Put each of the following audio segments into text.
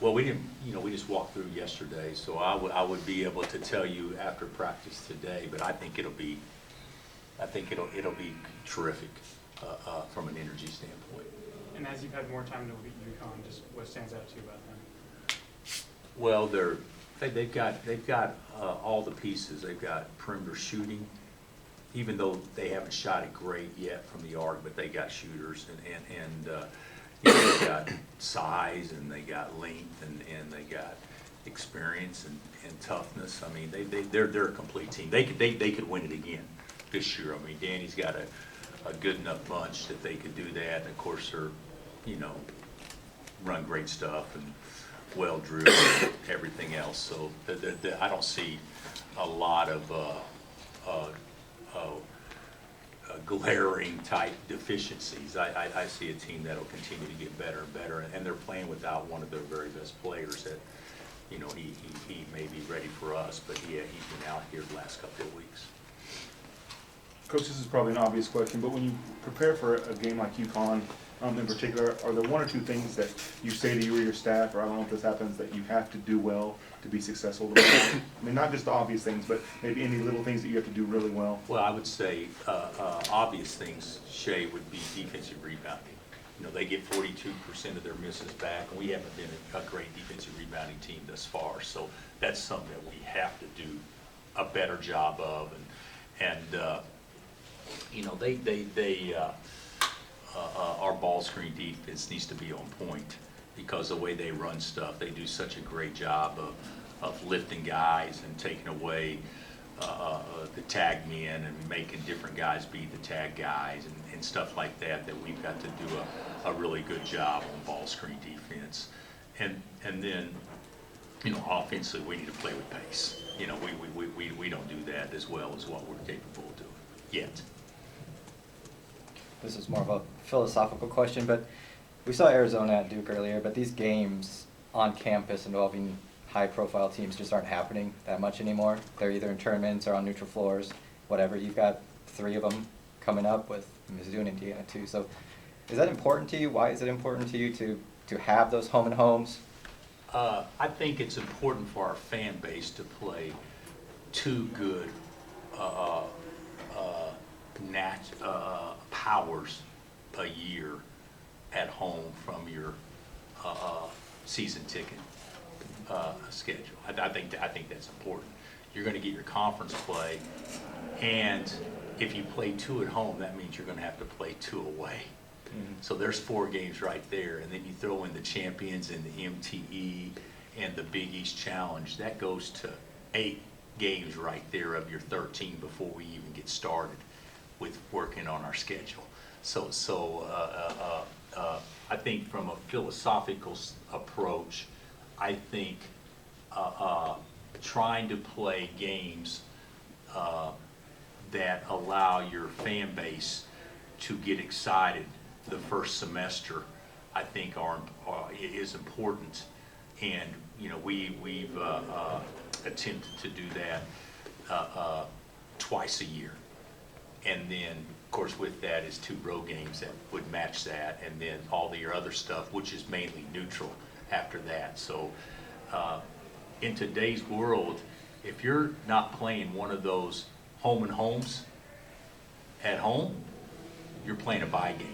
Well, we didn't, we just walked through yesterday, so I would be able to tell you after practice today, but I think it'll be terrific from an energy standpoint. And as you've had more time to look at UConn, just what stands out to you about them? Well, they've got all the pieces. They've got perimeter shooting, even though they haven't shot it great yet from the arc, but they got shooters and they got size and they got length and they got experience and toughness. I mean, they're a complete team. They could win it again this year. I mean, Danny's got a good enough bunch that they could do that. And of course, they're run great stuff and well drilled and everything else. So I don't see a lot of glaring type deficiencies. I see a team that'll continue to get better and better, and they're playing without one of their very best players that, he may be ready for us, but he's been out here the last couple of weeks. Coach, this is probably an obvious question, but when you prepare for a game like UConn in particular, are there one or two things that you say to you or your staff, or I don't know if this happens, that you have to do well to be successful? I mean, not just the obvious things, but maybe any little things that you have to do really well. Well, I would say obvious things, Shay, would be defensive rebounding. They get 42% of their misses back, and we haven't been a great defensive rebounding team thus far. So that's something that we have to do a better job of. Our ball screen defense needs to be on point because the way they run stuff, they do such a great job of lifting guys and taking away the tag men and making different guys be the tag guys and stuff like that we've got to do a really good job on ball screen defense. And then, offensively, we need to play with pace. We don't do that as well as what we're capable of doing yet. This is more of a philosophical question, but we saw Arizona at Duke earlier, but these games on campus involving high-profile teams just aren't happening that much anymore. They're either in tournaments or on neutral floors, whatever. You've got 3 of them coming up with Mizzou and Indiana too. So is that important to you? Why is it important to you to have those home and homes? I think it's important for our fan base to play 2 good powers a year at home from your season ticket schedule. I think that's important. You're going to get your conference play, and if you play 2 at home, that means you're going to have to play 2 away. Mm-hmm. So there's 4 games right there, and then you throw in the champions and the MTE and the Big East Challenge. That goes to 8 games right there of your 13 before we even get started with working on our schedule. So I think from a philosophical approach, I think trying to play games that allow your fan base to get excited the first semester, I think is important. And we've attempted to do that twice a year. And then, of course, with that is 2 road games that would match that, and then all the other stuff, which is mainly neutral after that. So in today's world, if you're not playing one of those home and homes at home, you're playing a bye game.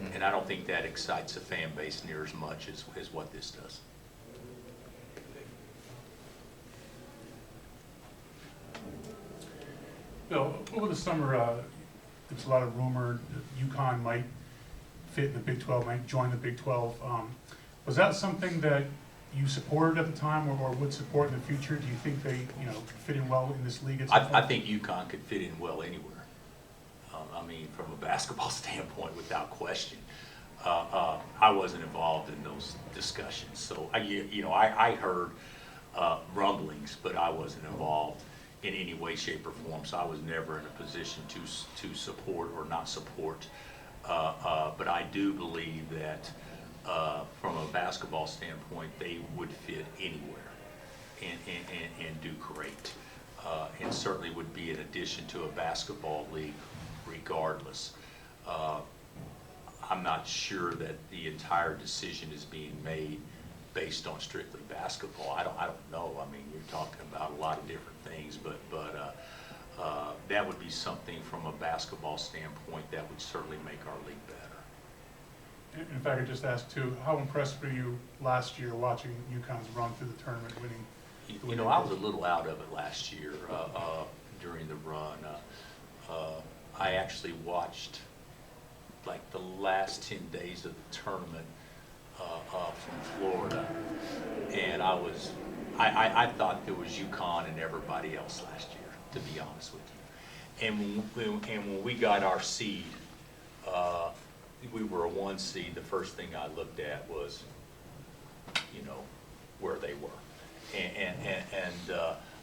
Mm-hmm. And I don't think that excites the fan base near as much as what this does. Bill, over the summer, there's a lot of rumor that UConn might fit in the Big 12, might join the Big 12. Was that something that you supported at the time or would support in the future? Do you think they fit in well in this league at some point? I think UConn could fit in well anywhere. I mean, from a basketball standpoint, without question. I wasn't involved in those discussions. So, I heard rumblings, but I wasn't involved in any way, shape, or form. So I was never in a position to support or not support. But I do believe that from a basketball standpoint, they would fit anywhere and do great. And certainly would be an addition to a basketball league regardless. I'm not sure that the entire decision is being made based on strictly basketball. I don't know. I mean, you're talking about a lot of different things, but that would be something from a basketball standpoint that would certainly make our league better. And if I could just ask too, how impressed were you last year watching UConn's run through the tournament, winning? You know, I was a little out of it last year during the run. I actually watched like the last 10 days of the tournament from Florida, and I thought there was UConn and everybody else last year, to be honest with you. And when we got our seed, we were a 1 seed. The first thing I looked at was, you know, where they were. And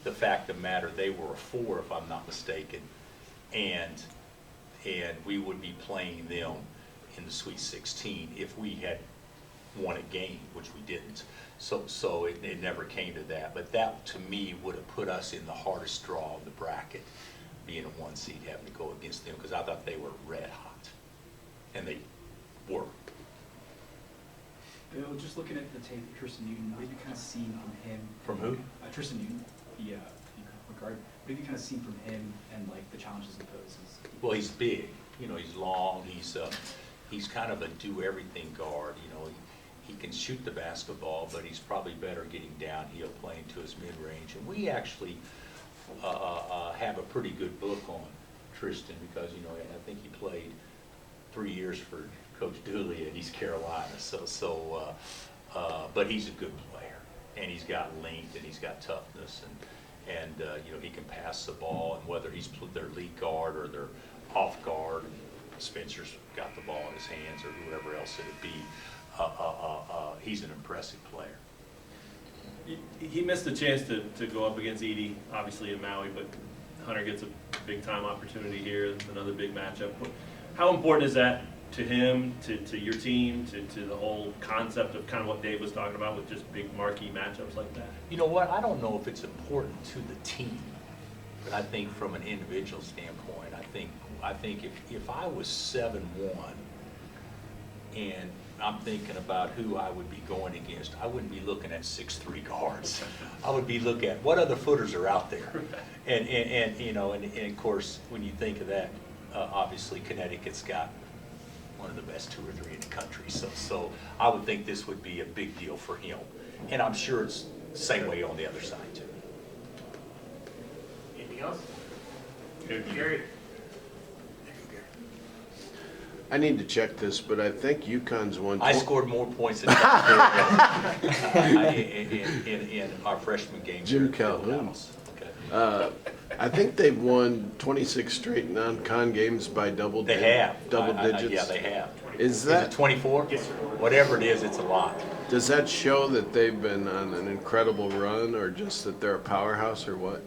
the fact of the matter, they were a 4, if I'm not mistaken, and we would be playing them in the Sweet 16 if we had won a game, which we didn't. So it never came to that. But that, to me, would have put us in the hardest draw of the bracket, being a 1 seed, having to go against them, because I thought they were red hot, and they were. Bill, just looking at the tape of Tristan Newton, what have you kind of seen from him? From who? Tristan Newton, the regard. What have you kind of seen from him and like the challenges he poses? Well, he's big. You know, he's long. He's kind of a do-everything guard. You know, he can shoot the basketball, but he's probably better getting downhill, playing to his mid-range. And we actually have a pretty good book on Tristan because, you know, I think he played 3 years for Coach Dooley at East Carolina. But he's a good player, and he's got length, and he's got toughness, and you know, he can pass the ball, and whether he's their lead guard or their off guard, and Spencer's got the ball in his hands, or whoever else it would be, he's an impressive player. He missed a chance to go up against Edie, obviously in Maui, but Hunter gets a big time opportunity here, another big matchup. How important is that to him, to your team, to the whole concept of kind of what Dave was talking about with just big marquee matchups like that? You know what, I don't know if it's important to the team, but I think from an individual standpoint, I think if I was 7-1 and I'm thinking about who I would be going against, I wouldn't be looking at 6'3" guards. I would be looking at what other footers are out there. And you know, and of course, when you think of that, obviously Connecticut's got one of the best 2 or 3 in the country. So I would think this would be a big deal for him. And I'm sure it's the same way on the other side too. Anything else? Gary? I need to check this, but I think UConn's won. I scored more points than in our freshman game. Jim Calhoun. Okay. I think they've won 26 straight non-con games by double They have. digits. Yeah, they have. Is Is it that, 24? Yes, sir. Whatever it is, it's a lot. does that show that they've been on an incredible run, or just that they're a powerhouse, or what?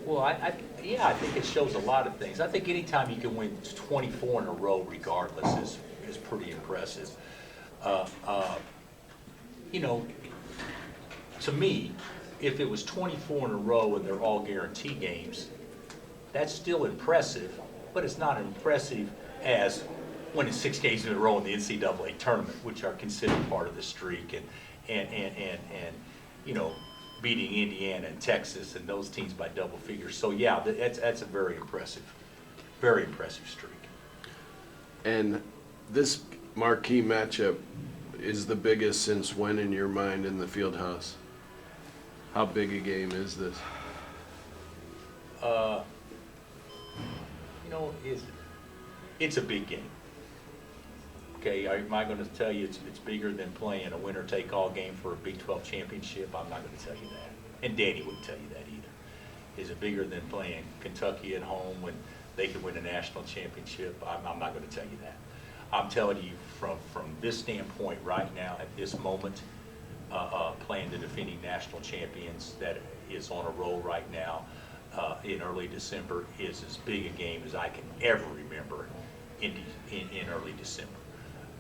Well, I think it shows a lot of things. I think anytime you can win 24 in a row regardless is pretty impressive. You know, to me, if it was 24 in a row and they're all guarantee games, that's still impressive, but it's not impressive as winning 6 games in a row in the NCAA tournament, which are considered part of the streak, and you know, beating Indiana and Texas and those teams by double figures. So yeah, that's a very impressive streak. And this marquee matchup is the biggest since when in your mind in the field house? How big a game is this? You know, it's a big game. Okay, am I going to tell you it's bigger than playing a winner-take-all game for a Big 12 championship? I'm not going to tell you that. And Danny wouldn't tell you that either. Is it bigger than playing Kentucky at home when they could win a national championship? I'm not going to tell you that. I'm telling you from this standpoint right now, at this moment, playing the defending national champions that is on a roll right now in early December is as big a game as I can ever remember in early December.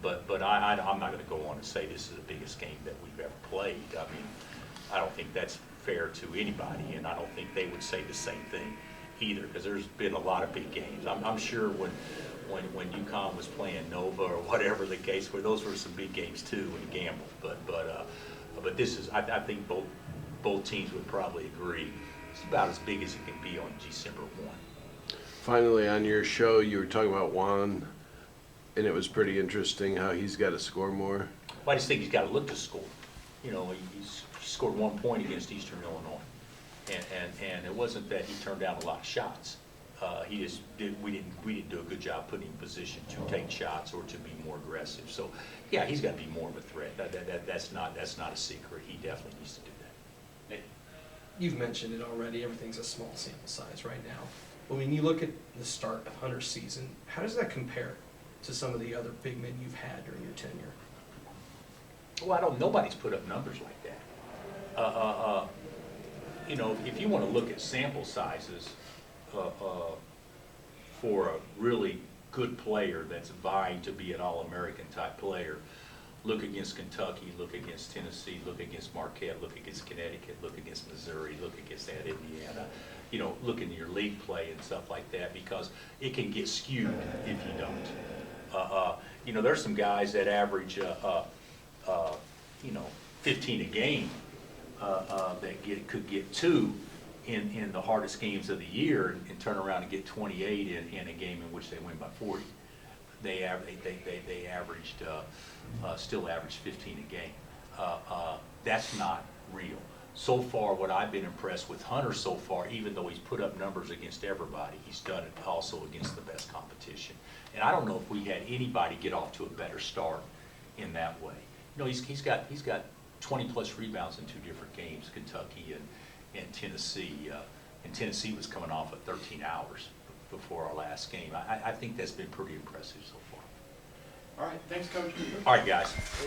But I'm not going to go on and say this is the biggest game that we've ever played. I mean, I don't think that's fair to anybody, and I don't think they would say the same thing either, because there's been a lot of big games. I'm sure when UConn was playing Nova or whatever the case, where those were some big games too, and gambled. But but this is, I think both teams would probably agree, it's about as big as it can be on December 1. Finally, on your show, you were talking about Juan, and it was pretty interesting how he's got to score more. Well, I just think he's got to look to score. You know, he scored 1 point against Eastern Illinois. And it wasn't that he turned down a lot of shots. He just we didn't do a good job putting him in position to take shots or to be more aggressive. So, yeah, he's got to be more of a threat. That's not a secret. He definitely needs to do that. You've mentioned it already, everything's a small sample size right now. But when you look at the start of Hunter's season, how does that compare to some of the other big men you've had during your tenure? Well, nobody's put up numbers like that. You know, if you want to look at sample sizes for a really good player that's vying to be an All-American type player, look against Kentucky, look against Tennessee, look against Marquette, look against Connecticut, look against Missouri, look against that Indiana. You know, look into your league play and stuff like that, because it can get skewed if you don't. You know, there's some guys that average, you know, 15 a game that could get 2 in the hardest games of the year and turn around and get 28 in a game in which they win by 40. They averaged, still averaged 15 a game. That's not real. So far, what I've been impressed with Hunter so far, even though he's put up numbers against everybody, he's done it also against the best competition. And I don't know if we had anybody get off to a better start in that way. You know, he's got 20-plus rebounds in 2 different games, Kentucky and Tennessee. And Tennessee was coming off of 13 hours before our last game. I think that's been pretty impressive so far. All right, thanks, Coach. All right, guys.